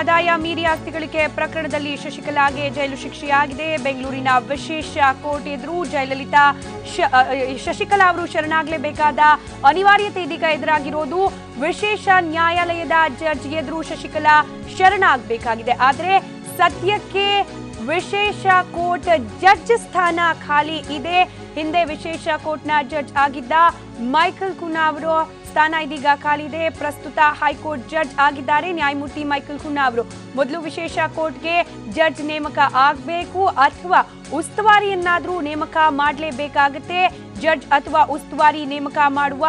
ಆದಾಯ ಮೀರಿ ಆಸ್ತಿ ಗಳಿಕೆ ಪ್ರಕರಣದಲ್ಲಿ ಶಶಿಕಲಾಗೆ ಜೈಲು ಶಿಕ್ಷೆಯಾಗಿದೆ. ಬೆಂಗಳೂರಿನ ವಿಶೇಷ ಕೋರ್ಟ್ ಎದುರು ಜಯಲಲಿತಾ ಶಶಿಕಲಾ ಅವರು ಶರಣಾಗಲೇಬೇಕಾದ ಅನಿವಾರ್ಯತೆ ಇದೀಗ ಎದುರಾಗಿರೋದು. ವಿಶೇಷ ನ್ಯಾಯಾಲಯದ ಜಡ್ಜ್ ಎದುರು ಶಶಿಕಲಾ ಶರಣಾಗಬೇಕಾಗಿದೆ. ಆದರೆ ಸದ್ಯಕ್ಕೆ ವಿಶೇಷ ಕೋರ್ಟ್ ಜಡ್ಜ್ ಸ್ಥಾನ ಖಾಲಿ ಇದೆ. ಹಿಂದೆ ವಿಶೇಷ ಕೋರ್ಟ್ನ ಜಡ್ಜ್ ಆಗಿದ್ದ ಮೈಕಲ್ ಖುನಾ ಅವರು ಸ್ಥಾನ ಇದೀಗ ಖಾಲಿ ಇದೆ. ಪ್ರಸ್ತುತ ಹೈಕೋರ್ಟ್ ಜಡ್ಜ್ ಆಗಿದ್ದಾರೆ ನ್ಯಾಯಮೂರ್ತಿ ಮೈಕಲ್ ಖುನಾ ಅವರು. ಮೊದಲು ವಿಶೇಷ ಕೋರ್ಟ್ಗೆ ಜಡ್ಜ್ ನೇಮಕ ಆಗಬೇಕು ಅಥವಾ ಉಸ್ತುವಾರಿಯನ್ನಾದ್ರೂ ನೇಮಕ ಮಾಡಲೇಬೇಕಾಗುತ್ತೆ. ಜಡ್ಜ್ ಅಥವಾ ಉಸ್ತುವಾರಿ ನೇಮಕ ಮಾಡುವ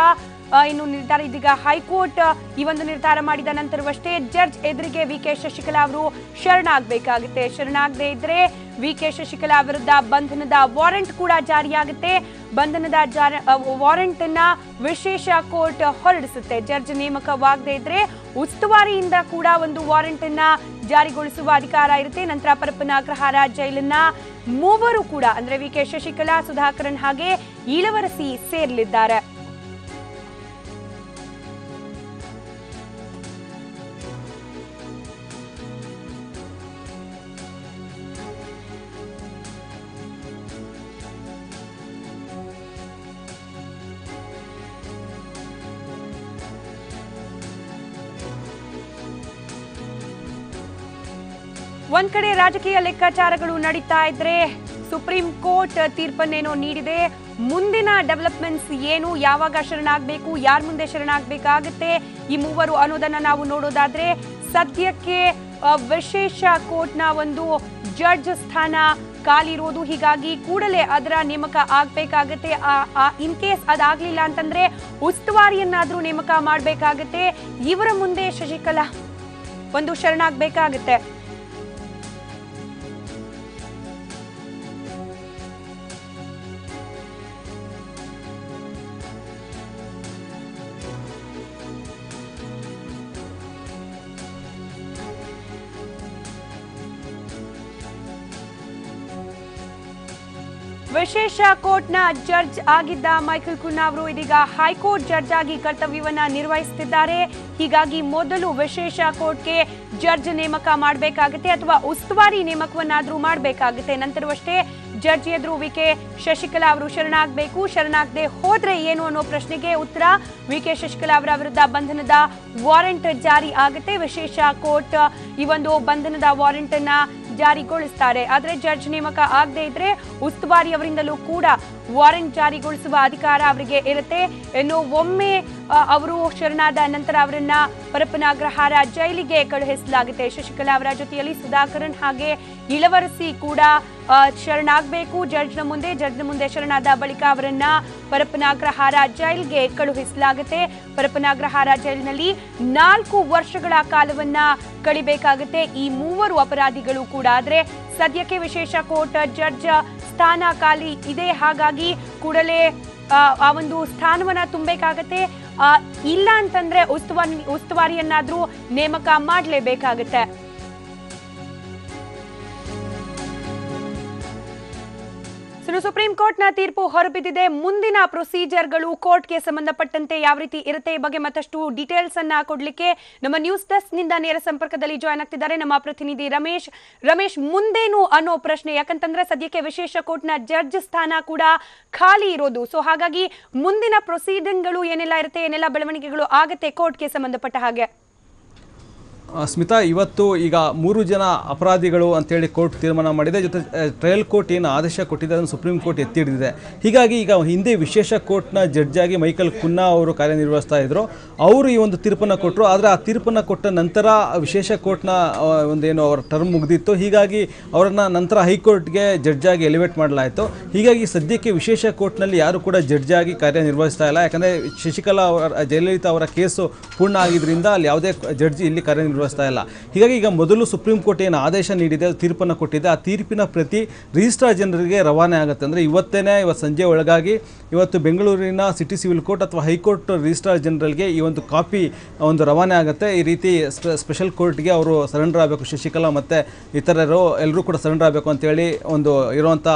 ಇನ್ನು ನಿರ್ಧಾರ ಇದೀಗ ಹೈಕೋರ್ಟ್ ಈ ಒಂದು ನಿರ್ಧಾರ ಮಾಡಿದ ನಂತರವಷ್ಟೇ ಜಡ್ಜ್ ಎದುರಿಗೆ ವಿ ಕೆ ಶಶಿಕಲಾ ಅವರು ಶರಣಾಗಬೇಕಾಗುತ್ತೆ. ಶರಣಾಗದೇ ಇದ್ರೆ ವಿ ಕೆ ಶಶಿಕಲಾ ವಿರುದ್ಧ ಬಂಧನದ ವಾರೆಂಟ್ ಕೂಡ ಜಾರಿಯಾಗುತ್ತೆ. ಬಂಧನದ ವಾರೆಂಟ್ ಅನ್ನ ವಿಶೇಷ ಕೋರ್ಟ್ ಹೊರಡಿಸುತ್ತೆ. ಜಡ್ಜ್ ನೇಮಕವಾಗದೇ ಇದ್ರೆ ಉಸ್ತುವಾರಿಯಿಂದ ಕೂಡ ಒಂದು ವಾರೆಂಟ್ ಅನ್ನ ಜಾರಿಗೊಳಿಸುವ ಅಧಿಕಾರ ಇರುತ್ತೆ. ನಂತರ ಪರಪ್ಪನ ಅಗ್ರಹಾರ ಜೈಲನ್ನ ಮೂವರು ಕೂಡ ಅಂದ್ರೆ ವಿ ಕೆ ಶಶಿಕಲಾ, ಸುಧಾಕರನ್ ಹಾಗೆ ಇಳವರಸಿ ಸೇರಲಿದ್ದಾರೆ. ಒಂದ್ ಕಡೆ ರಾಜಕೀಯ ಲೆಕ್ಕಾಚಾರಗಳು ನಡೀತಾ ಇದ್ರೆ, ಸುಪ್ರೀಂ ಕೋರ್ಟ್ ತೀರ್ಪನ್ನೇನೋ ನೀಡಿದೆ. ಮುಂದಿನ ಡೆವಲಪ್ಮೆಂಟ್ಸ್ ಏನು, ಯಾವಾಗ ಶರಣಾಗಬೇಕು, ಯಾರ ಮುಂದೆ ಶರಣಾಗಬೇಕಾಗುತ್ತೆ ಈ ಮೂವರು ಅನ್ನೋದನ್ನ ನಾವು ನೋಡೋದಾದ್ರೆ, ಸದ್ಯಕ್ಕೆ ವಿಶೇಷ ಕೋರ್ಟ್ನ ಒಂದು ಜಡ್ಜ್ ಸ್ಥಾನ ಖಾಲಿ ಇರೋದು. ಹೀಗಾಗಿ ಕೂಡಲೇ ಅದರ ನೇಮಕ ಆಗ್ಬೇಕಾಗತ್ತೆ. ಇನ್ ಕೇಸ್ ಅದಾಗ್ಲಿಲ್ಲ ಅಂತಂದ್ರೆ ಉಸ್ತುವಾರಿಯನ್ನಾದ್ರೂ ನೇಮಕ ಮಾಡ್ಬೇಕಾಗತ್ತೆ. ಇವರ ಮುಂದೆ ಶಶಿಕಲಾ ಒಂದು ಶರಣಾಗಬೇಕಾಗತ್ತೆ. ವಿಶೇಷ ಕೋರ್ಟ್ನ ಜಡ್ಜ್ ಆಗಿದ್ದ ಮೈಕಲ್ ಖುನಾ ಅವರು ಇದೀಗ ಹೈಕೋರ್ಟ್ ಜಡ್ಜ್ ಆಗಿ ಕರ್ತವ್ಯವನ್ನ ನಿರ್ವಹಿಸುತ್ತಿದ್ದಾರೆ. ಹೀಗಾಗಿ ಮೊದಲು ವಿಶೇಷ ಕೋರ್ಟ್ಗೆ ಜಡ್ಜ್ ನೇಮಕ ಮಾಡಬೇಕಾಗುತ್ತೆ ಅಥವಾ ಉಸ್ತುವಾರಿ ನೇಮಕವನ್ನಾದ್ರೂ ಮಾಡಬೇಕಾಗುತ್ತೆ. ನಂತರವಷ್ಟೇ ಜಡ್ಜ್ ಎದುರು ವಿ ಕೆ ಶಶಿಕಲಾ ಅವರು ಶರಣಾಗಬೇಕು. ಶರಣಾಗದೆ ಹೋದ್ರೆ ಏನು ಅನ್ನೋ ಪ್ರಶ್ನೆಗೆ ಉತ್ತರ, ವಿ ಕೆ ಶಶಿಕಲಾ ಅವರ ವಿರುದ್ಧ ಬಂಧನದ ವಾರೆಂಟ್ ಜಾರಿ ಆಗುತ್ತೆ. ವಿಶೇಷ ಕೋರ್ಟ್ ಈ ಒಂದು ಬಂಧನದ ವಾರೆಂಟ್ ಅನ್ನ ಜಾರಿಗೊಳಿಸ್ತಾರೆ. ಆದ್ರೆ ಜಡ್ಜ್ ನೇಮಕ ಆಗದೆ ಇದ್ರೆ ಉಸ್ತುವಾರಿ ಅವರಿಂದಲೂ ಕೂಡ ವಾರೆಂಟ್ ಜಾರಿಗೊಳಿಸುವ ಅಧಿಕಾರ ಅವರಿಗೆ ಇರುತ್ತೆ. ಇನ್ನು ಒಮ್ಮೆ ಅವರು ಶರಣಾದ ನಂತರ ಅವರನ್ನ ಪರಪ್ಪನ ಅಗ್ರಹಾರ ಜೈಲಿಗೆ ಕಳುಹಿಸಲಾಗುತ್ತೆ. ಶಶಿಕಲಾ ಅವರ ಜೊತೆಯಲ್ಲಿ ಸುಧಾಕರನ್ ಹಾಗೆ ಇಳವರಸಿ ಕೂಡ ಶರಣಾಗಬೇಕು ಜಡ್ಜ್ನ ಮುಂದೆ ಶರಣಾದ ಬಳಿಕ ಅವರನ್ನ ಪರಪ್ಪನ ಅಗ್ರಹಾರ ಜೈಲ್ಗೆ ಕಳುಹಿಸಲಾಗುತ್ತೆ. ಪರಪ್ಪನ ಅಗ್ರಹಾರ ಜೈಲಿನಲ್ಲಿ 4 ವರ್ಷಗಳ ಕಾಲವನ್ನ ಕಳಿಬೇಕಾಗುತ್ತೆ ಈ ಮೂವರು ಅಪರಾಧಿಗಳು ಕೂಡ. ಆದ್ರೆ ಸದ್ಯಕ್ಕೆ ವಿಶೇಷ ಕೋರ್ಟ್ ಜಡ್ಜ್ ಸ್ಥಾನ ಖಾಲಿ ಇದೆ. ಹಾಗಾಗಿ ಕೂಡಲೇ ಆ ಒಂದು ಸ್ಥಾನವನ್ನ ತುಂಬಬೇಕಾಗತ್ತೆ. ಇಲ್ಲ ಅಂತಂದ್ರೆ ಉಸ್ತುವಾರಿಯನ್ನಾದ್ರೂ ನೇಮಕ ಸುಪ್ರೀಂ ಕೋರ್ಟ್ನ ತೀರ್ಪು ಹೊರಬಿದ್ದಿದೆ. ಮುಂದಿನ ಪ್ರೊಸೀಜರ್ಗಳು ಕೋರ್ಟ್ಗೆ ಸಂಬಂಧಪಟ್ಟಂತೆ ಯಾವ ರೀತಿ ಇರುತ್ತೆ ಈ ಬಗ್ಗೆ ಮತ್ತಷ್ಟು ಡೀಟೇಲ್ಸ್ ಅನ್ನ ಕೊಡ್ಲಿಕ್ಕೆ ನಮ್ಮ ನ್ಯೂಸ್ ಡೆಸ್ಕ್ ನಿಂದ ನೇರ ಸಂಪರ್ಕದಲ್ಲಿ ಜಾಯ್ನ್ ಆಗ್ತಿದ್ದಾರೆ ನಮ್ಮ ಪ್ರತಿನಿಧಿ ರಮೇಶ್ ಮುಂದೇನು ಅನ್ನೋ ಪ್ರಶ್ನೆ, ಯಾಕಂತಂದ್ರೆ ಸದ್ಯಕ್ಕೆ ವಿಶೇಷ ಕೋರ್ಟ್ನ ಜಡ್ಜ್ ಸ್ಥಾನ ಕೂಡ ಖಾಲಿ ಇರೋದು. ಸೊ ಹಾಗಾಗಿ ಮುಂದಿನ ಪ್ರೊಸೀಡಿಂಗ್ಗಳು ಏನೆಲ್ಲ ಇರುತ್ತೆ, ಏನೆಲ್ಲ ಬೆಳವಣಿಗೆಗಳು ಆಗುತ್ತೆ ಕೋರ್ಟ್ಗೆ ಸಂಬಂಧಪಟ್ಟ ಹಾಗೆ?
ಸ್ಮಿತಾ, ಇವತ್ತು ಈಗ 3 ಜನ ಅಪರಾಧಿಗಳು ಅಂತೇಳಿ ಕೋರ್ಟ್ ತೀರ್ಮಾನ ಮಾಡಿದೆ. ಜೊತೆ ಟ್ರಯಲ್ ಕೋರ್ಟ್ ಏನು ಆದೇಶ ಕೊಟ್ಟಿದೆ ಅದನ್ನು ಸುಪ್ರೀಂ ಕೋರ್ಟ್ ಎತ್ತಿ ಹಿಡಿದಿದೆ. ಹೀಗಾಗಿ ಈಗ ಹಿಂದೆ ವಿಶೇಷ ಕೋರ್ಟ್ನ ಜಡ್ಜ್ ಆಗಿ ಮೈಕಲ್ ಕುನ್ನಾ ಅವರು ಕಾರ್ಯನಿರ್ವಹಿಸ್ತಾ ಇದ್ರು. ಅವರು ಈ ಒಂದು ತೀರ್ಪನ್ನು ಕೊಟ್ಟರು. ಆದರೆ ಆ ತೀರ್ಪನ್ನು ಕೊಟ್ಟ ನಂತರ ವಿಶೇಷ ಕೋರ್ಟ್ನ ಒಂದೇನು ಅವರ ಟರ್ಮ್ ಮುಗಿದಿತ್ತು. ಹೀಗಾಗಿ ಅವರನ್ನು ನಂತರ ಹೈಕೋರ್ಟ್ಗೆ ಜಡ್ಜ್ ಆಗಿ ಎಲಿವೇಟ್ ಮಾಡಲಾಯಿತು. ಹೀಗಾಗಿ ಸದ್ಯಕ್ಕೆ ವಿಶೇಷ ಕೋರ್ಟ್ನಲ್ಲಿ ಯಾರು ಕೂಡ ಜಡ್ಜ್ ಆಗಿ ಕಾರ್ಯನಿರ್ವಹಿಸ್ತಾ ಇಲ್ಲ. ಯಾಕಂದರೆ ಶಶಿಕಲಾ ಜಯಲಲಿತಾ ಅವರ ಕೇಸು ಪೂರ್ಣ ಆಗಿದ್ದರಿಂದ ಅಲ್ಲಿ ಯಾವುದೇ ಜಡ್ಜ್ ಇಲ್ಲಿ ಕಾರ್ಯನಿರ್ವಹಿಸ್ತಾ ಇಲ್ಲ. ಹೀಗಾಗಿ ಈಗ ಮೊದಲು ಸುಪ್ರೀಂ ಕೋರ್ಟ್ ಏನು ಆದೇಶ ನೀಡಿದೆ, ತೀರ್ಪನ್ನು ಕೊಟ್ಟಿದೆ, ಆ ತೀರ್ಪಿನ ಪ್ರತಿ ರಿಜಿಸ್ಟ್ರಾರ್ ಜನರಿಗೆ ರವಾನೆ ಆಗುತ್ತೆ. ಅಂದರೆ ಇವತ್ತು ಸಂಜೆ ಒಳಗಾಗಿ ಇವತ್ತು ಬೆಂಗಳೂರಿನ ಸಿಟಿ ಸಿವಿಲ್ ಕೋರ್ಟ್ ಅಥವಾ ಹೈಕೋರ್ಟ್ ರಿಜಿಸ್ಟ್ರಾರ್ ಜನರಲ್ಗೆ ಈ ಒಂದು ಕಾಪಿ ರವಾನೆ ಆಗುತ್ತೆ. ಈ ರೀತಿ ಸ್ಪೆಷಲ್ ಕೋರ್ಟ್ಗೆ ಅವರು ಸರೆಂಡರ್ ಆಗಬೇಕು, ಶಶಿಕಲಾ ಮತ್ತು ಇತರರು ಎಲ್ಲರೂ ಕೂಡ ಸರೆಂಡರ್ ಆಗಬೇಕು ಅಂತೇಳಿ ಇರುವಂಥ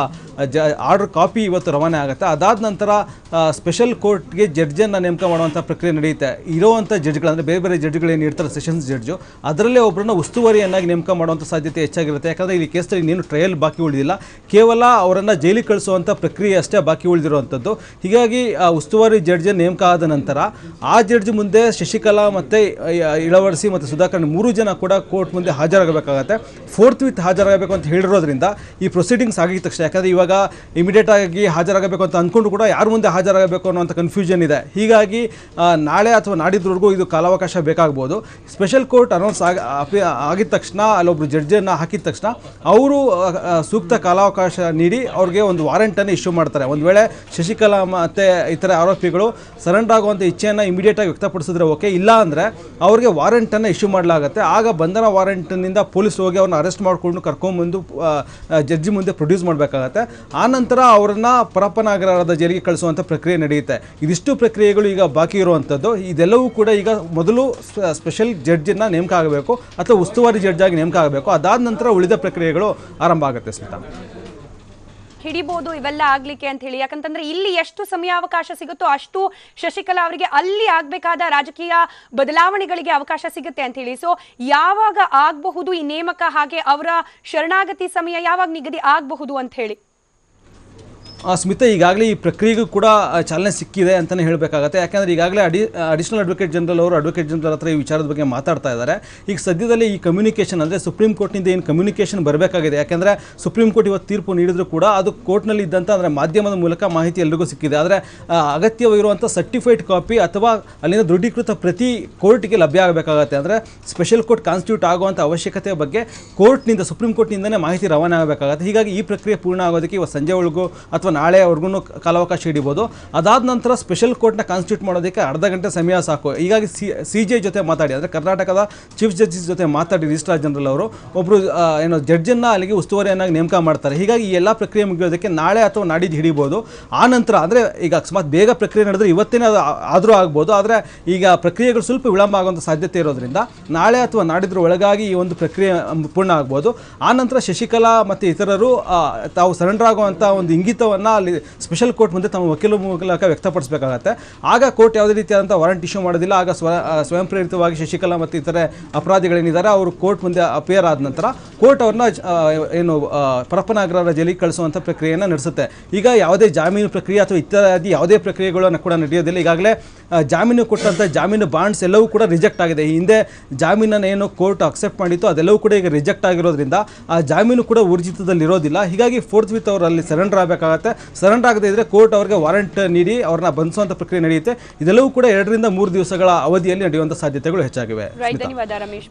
ಆರ್ಡರ್ ಕಾಪಿ ಇವತ್ತು ರವಾನೆ ಆಗುತ್ತೆ. ಅದಾದ ನಂತರ ಸ್ಪೆಷಲ್ ಕೋರ್ಟ್ಗೆ ಜಡ್ಜನ್ನು ನೇಮಕ ಮಾಡುವಂಥ ಪ್ರಕ್ರಿಯೆ ನಡೆಯುತ್ತೆ. ಇರುವಂಥ ಜಡ್ಜ್ಗಳು ಅಂದರೆ ಬೇರೆ ಬೇರೆ ಜಡ್ಜ್ಗಳು ಏನು ಇರ್ತಾರೆ, ಸೆಷನ್ಸ್ ಜಡ್ಜು, ಅದರಲ್ಲೇ ಒಬ್ಬರನ್ನ ಉಸ್ತುವಾರಿಯನ್ನಾಗಿ ನೇಮಕ ಮಾಡುವಂಥ ಸಾಧ್ಯತೆ ಹೆಚ್ಚಾಗಿರುತ್ತೆ. ಯಾಕಂದರೆ ಈ ಕೇಸಲ್ಲಿ ಇನ್ನೇನು ಟ್ರಯಲ್ ಬಾಕಿ ಉಳಿದಿಲ್ಲ, ಕೇವಲ ಅವರನ್ನು ಜೈಲಿಗೆ ಕಳಿಸುವಂಥ ಪ್ರಕ್ರಿಯೆ ಅಷ್ಟೇ ಬಾಕಿ ಉಳಿದಿರುವಂಥದ್ದು. ಹೀಗಾಗಿ ಆ ಉಸ್ತುವಾರಿ ಜಡ್ಜ್ ನೇಮಕ ಆದ ನಂತರ ಆ ಜಡ್ಜ್ ಮುಂದೆ ಶಶಿಕಲಾ ಮತ್ತು ಇಳವರಸಿ ಮತ್ತು ಸುಧಾಕರ್ 3 ಜನ ಕೂಡ ಕೋರ್ಟ್ ಮುಂದೆ ಹಾಜರಾಗಬೇಕಾಗತ್ತೆ. 4th ವಿತ್ ಹಾಜರಾಗಬೇಕು ಅಂತ ಹೇಳಿರೋದ್ರಿಂದ ಈ ಪ್ರೊಸೀಡಿಂಗ್ಸ್ ಆಗಿದ ತಕ್ಷಣ, ಯಾಕಂದರೆ ಇವಾಗ ಇಮಿಡಿಯೇಟ್ ಆಗಿ ಹಾಜರಾಗಬೇಕು ಅಂತ ಅಂದ್ಕೊಂಡು ಕೂಡ ಯಾರು ಮುಂದೆ ಹಾಜರಾಗಬೇಕು ಅನ್ನೋಂಥ ಕನ್ಫ್ಯೂಷನ್ ಇದೆ. ಹೀಗಾಗಿ ನಾಳೆ ಅಥವಾ ನಾಡಿದ್ರವರೆಗೂ ಇದು ಕಾಲಾವಕಾಶ ಬೇಕಾಗ್ಬೋದು. ಸ್ಪೆಷಲ್ ಕೋರ್ಟ್ ಅನೌನ್ಸ್ ಆಗಿದ ತಕ್ಷಣ ಅಲ್ಲೊಬ್ಬರು ಜಡ್ಜನ್ನು ಹಾಕಿದ ತಕ್ಷಣ ಅವರು ಸೂಕ್ತ ಕಾಲಾವಕಾಶ ನೀಡಿ ಅವ್ರಿಗೆ ಒಂದು ವಾರೆಂಟನ್ನು ಇಶ್ಯೂ ಮಾಡ್ತಾರೆ. ಒಂದು ವೇಳೆ ಶಶಿಕಲಾ ಮತ್ತು ಇತರ ಆರೋಪಿಗಳು ಸರೆಂಡರ್ ಆಗುವಂಥ ಇಚ್ಛೆಯನ್ನು ಇಮಿಡಿಯೇಟಾಗಿ ವ್ಯಕ್ತಪಡಿಸಿದ್ರೆ ಓಕೆ, ಇಲ್ಲ ಅಂದರೆ ಅವ್ರಿಗೆ ವಾರೆಂಟನ್ನು ಇಶ್ಯೂ ಮಾಡಲಾಗುತ್ತೆ. ಆಗ ಬಂಧನ ವಾರೆಂಟ್ನಿಂದ ಪೊಲೀಸ್ ಹೋಗಿ ಅವ್ರನ್ನ ಅರೆಸ್ಟ್ ಮಾಡಿಕೊಂಡು ಕರ್ಕೊಂಡ್ಬಂದು ಜಡ್ಜಿ ಮುಂದೆ ಪ್ರೊಡ್ಯೂಸ್ ಮಾಡಬೇಕಾಗತ್ತೆ. ಆನಂತರ ಅವರನ್ನು ಪರಪ್ಪನಗರದ ಜೈಲಿಗೆ ಕಳಿಸುವಂಥ ಪ್ರಕ್ರಿಯೆ ನಡೆಯುತ್ತೆ. ಇದಿಷ್ಟು ಪ್ರಕ್ರಿಯೆಗಳು ಈಗ ಬಾಕಿ ಇರುವಂಥದ್ದು. ಇದೆಲ್ಲವೂ ಕೂಡ ಈಗ ಮೊದಲು ಸ್ಪೆಷಲ್ ಜಡ್ಜನ್ನು ನೇಮಕ ಆಗಬೇಕು ಅಥವಾ ಉಸ್ತುವಾರಿ ಜಡ್ಜ್ ಆಗಿ ನೇಮಕ ಆಗಬೇಕು. ಅದಾದ ನಂತರ ಉಳಿದ ಪ್ರಕ್ರಿಯೆಗಳು ಆರಂಭ ಆಗುತ್ತೆ. ಸ್ಮಿತಾ,
ಹಿಡಿಬಹುದು ಇವೆಲ್ಲ ಆಗ್ಲಿಕ್ಕೆ ಅಂತ ಹೇಳಿ, ಯಾಕಂತಂದ್ರೆ ಇಲ್ಲಿ ಎಷ್ಟು ಸಮಯಾವಕಾಶ ಸಿಗುತ್ತೋ ಅಷ್ಟು ಶಶಿಕಲಾ ಅವರಿಗೆ ಅಲ್ಲಿ ಆಗ್ಬೇಕಾದ ರಾಜಕೀಯ ಬದಲಾವಣೆಗಳಿಗೆ ಅವಕಾಶ ಸಿಗುತ್ತೆ ಅಂತ ಹೇಳಿ. ಸೊ ಯಾವಾಗ ಆಗಬಹುದು ಈ ನೇಮಕ, ಹಾಗೆ ಅವರ ಶರಣಾಗತಿ ಸಮಯ ಯಾವಾಗ ನಿಗದಿ ಆಗಬಹುದು ಅಂತ ಹೇಳಿ?
ಸ್ಮಿತಾ, ಈಗಾಗಲೇ ಈ ಪ್ರಕ್ರಿಯೆಗೂ ಕೂಡ ಚಾಲನೆ ಸಿಕ್ಕಿದೆ ಅಂತಲೇ ಹೇಳಬೇಕಾಗತ್ತೆ. ಯಾಕೆಂದರೆ ಈಗಾಗಲೇ ಅಡಿಷನಲ್ ಅಡ್ವೊಕೇಟ್ ಜನರಲ್ ಅವರು ಅಡ್ವೊಕೇಟ್ ಜನರಲ್ ಹತ್ರ ಈ ವಿಚಾರದ ಬಗ್ಗೆ ಮಾತಾಡ್ತಾ ಇದ್ದಾರೆ. ಈಗ ಸದ್ಯದಲ್ಲಿ ಈ ಕಮ್ಯುನಿಕೇಷನ್ ಅಂದರೆ ಸುಪ್ರೀಂ ಕೋರ್ಟ್ನಿಂದ ಏನು ಕಮ್ಯುನಿಕೇಷನ್ ಬರಬೇಕಾಗಿದೆ, ಯಾಕೆಂದರೆ ಸುಪ್ರೀಂ ಕೋರ್ಟ್ ಇವತ್ತು ತೀರ್ಪು ನೀಡಿದ್ರು ಕೂಡ ಅದು ಕೋರ್ಟ್ನಲ್ಲಿ ಇದ್ದಂಥ ಅಂದರೆ ಮಾಧ್ಯಮದ ಮೂಲಕ ಮಾಹಿತಿ ಎಲ್ರಿಗೂ ಸಿಕ್ಕಿದೆ. ಆದರೆ ಅಗತ್ಯವಿರುವಂಥ ಸರ್ಟಿಫೈಡ್ ಕಾಪಿ ಅಥವಾ ಅಲ್ಲಿನ ದೃಢೀಕೃತ ಪ್ರತಿ ಕೋರ್ಟ್ಗೆ ಲಭ್ಯ ಆಗಬೇಕಾಗತ್ತೆ. ಅಂದರೆ ಸ್ಪೆಷಲ್ ಕೋರ್ಟ್ ಕಾನ್ಸ್ಟಿಟ್ಯೂಟ್ ಆಗುವಂಥ ಅವಶ್ಯಕತೆ ಬಗ್ಗೆ ಕೋರ್ಟ್ನಿಂದ ಸುಪ್ರೀಂ ಕೋರ್ಟ್ನಿಂದಲೇ ಮಾಹಿತಿ ರವಾನೆ ಆಗಬೇಕಾಗತ್ತೆ. ಹೀಗಾಗಿ ಈ ಪ್ರಕ್ರಿಯೆ ಪೂರ್ಣ ಆಗೋದಕ್ಕೆ ಇವತ್ತು ಸಂಜೆ ಒಳಗೂ ಅಥವಾ ನಾಳೆವರೆಗೂ ಕಾಲಾವಕಾಶ ಹಿಡಿಬೋದು. ಅದಾದ ನಂತರ ಸ್ಪೆಷಲ್ ಕೋರ್ಟ್ನ ಕಾನ್ಸ್ಟಿಟ್ಯೂಟ್ ಮಾಡೋದಕ್ಕೆ ಅರ್ಧ ಗಂಟೆ ಸಮಯ ಸಾಕು. ಹೀಗಾಗಿ CJ ಜೊತೆ ಮಾತಾಡಿ, ಅಂದರೆ ಕರ್ನಾಟಕದ ಚೀಫ್ ಜಸ್ಟಿಸ್ ಜೊತೆ ಮಾತಾಡಿ ರಿಜಿಸ್ಟ್ರಾರ್ ಜನರಲ್ ಅವರು ಒಬ್ಬರು ಜಡ್ಜನ್ನು ಅಲ್ಲಿಗೆ ಉಸ್ತುವಾರಿಯನ್ನಾಗಿ ನೇಮಕ ಮಾಡ್ತಾರೆ. ಹೀಗಾಗಿ ಈ ಎಲ್ಲ ಪ್ರಕ್ರಿಯೆ ಮುಗಿಯೋದಕ್ಕೆ ನಾಳೆ ಅಥವಾ ನಾಡಿದ್ದು ಹಿಡಿಬೋದು. ಆ ನಂತರ ಅಂದರೆ ಈಗ ಅಕಸ್ಮಾತ್ ಬೇಗ ಪ್ರಕ್ರಿಯೆ ನಡೆದ್ರೆ ಇವತ್ತೇನೆ ಅದು ಆದರೂ ಆಗ್ಬೋದು. ಆದರೆ ಈಗ ಪ್ರಕ್ರಿಯೆಗಳು ಸ್ವಲ್ಪ ವಿಳಂಬ ಆಗುವಂಥ ಸಾಧ್ಯತೆ ಇರೋದ್ರಿಂದ ನಾಳೆ ಅಥವಾ ನಾಡಿದ್ರ ಒಳಗಾಗಿ ಈ ಒಂದು ಪ್ರಕ್ರಿಯೆ ಪೂರ್ಣ ಆಗ್ಬೋದು. ಆ ನಂತರ ಶಶಿಕಲಾ ಮತ್ತು ಇತರರು ತಾವು ಸರೆಂಡರ್ ಆಗುವಂಥ ಒಂದು ಇಂಗಿತವನ್ನು ಅಲ್ಲಿ ಸ್ಪೆಷಲ್ ಕೋರ್ಟ್ ಮುಂದೆ ತಮ್ಮ ವಕೀಲ ಮೂಲಕ ವ್ಯಕ್ತಪಡಿಸಬೇಕಾಗತ್ತೆ. ಆಗ ಕೋರ್ಟ್ ಯಾವುದೇ ರೀತಿಯಾದಂಥ ವಾರಂಟ್ ಇಶ್ಯೂ ಮಾಡೋದಿಲ್ಲ. ಆಗ ಸ್ವಯಂ ಪ್ರೇರಿತವಾಗಿ ಶಶಿಕಲಾ ಮತ್ತು ಇತರೆ ಅಪರಾಧಿಗಳೇನಿದ್ದಾರೆ ಅವರು ಕೋರ್ಟ್ ಮುಂದೆ ಅಪಿಯರ್ ಆದ ನಂತರ ಕೋರ್ಟ್ ಅವ್ರನ್ನ ಪರಪ್ಪನಗರ ಜೈಲಿಗೆ ಕಳಿಸುವಂಥ ಪ್ರಕ್ರಿಯೆಯನ್ನು ನಡೆಸುತ್ತೆ. ಈಗ ಯಾವುದೇ ಜಾಮೀನು ಪ್ರಕ್ರಿಯೆ ಅಥವಾ ಇತ್ಯಾದಿ ಯಾವುದೇ ಪ್ರಕ್ರಿಯೆಗಳನ್ನು ಕೂಡ ನಡೆಯೋದಿಲ್ಲ. ಈಗಾಗಲೇ ಜಾಮೀನು ಕೊಟ್ಟಂಥ ಜಾಮೀನು ಬಾಂಡ್ಸ್ ಎಲ್ಲವೂ ಕೂಡ ರಿಜೆಕ್ಟ್ ಆಗಿದೆ. ಈ ಹಿಂದೆ ಜಾಮೀನನ್ನು ಏನು ಕೋರ್ಟ್ ಅಕ್ಸೆಪ್ಟ್ ಮಾಡಿತ್ತು ಅದೆಲ್ಲವೂ ಕೂಡ ಈಗ ರಿಜೆಕ್ಟ್ ಆಗಿರೋದ್ರಿಂದ ಆ ಜಾಮೀನು ಕೂಡ ಊರ್ಜಿತದಲ್ಲಿರೋದಿಲ್ಲ. ಹೀಗಾಗಿ 4th ವಿತ್ ಅವರು ಅಲ್ಲಿ ಸರೆಂಡರ್ ಆಗಬೇಕಾಗತ್ತೆ. ಸರೆಂಡರ್ ಆಗದೇ ಇದ್ದರೆ ಕೋರ್ಟ್ ಅವರಿಗೆ ವಾರಂಟ್ ನೀಡಿ ಅವ್ರನ್ನ ಬಂಧಿಸುವಂಥ ಪ್ರಕ್ರಿಯೆ ನಡೆಯುತ್ತೆ. ಇದೆಲ್ಲವೂ ಕೂಡ 2 ರಿಂದ 3 ದಿವಸಗಳ ಅವಧಿಯಲ್ಲಿ ನಡೆಯುವಂಥ ಸಾಧ್ಯತೆಗಳು ಹೆಚ್ಚಾಗಿವೆ.
ಧನ್ಯವಾದ ರಮೇಶ್.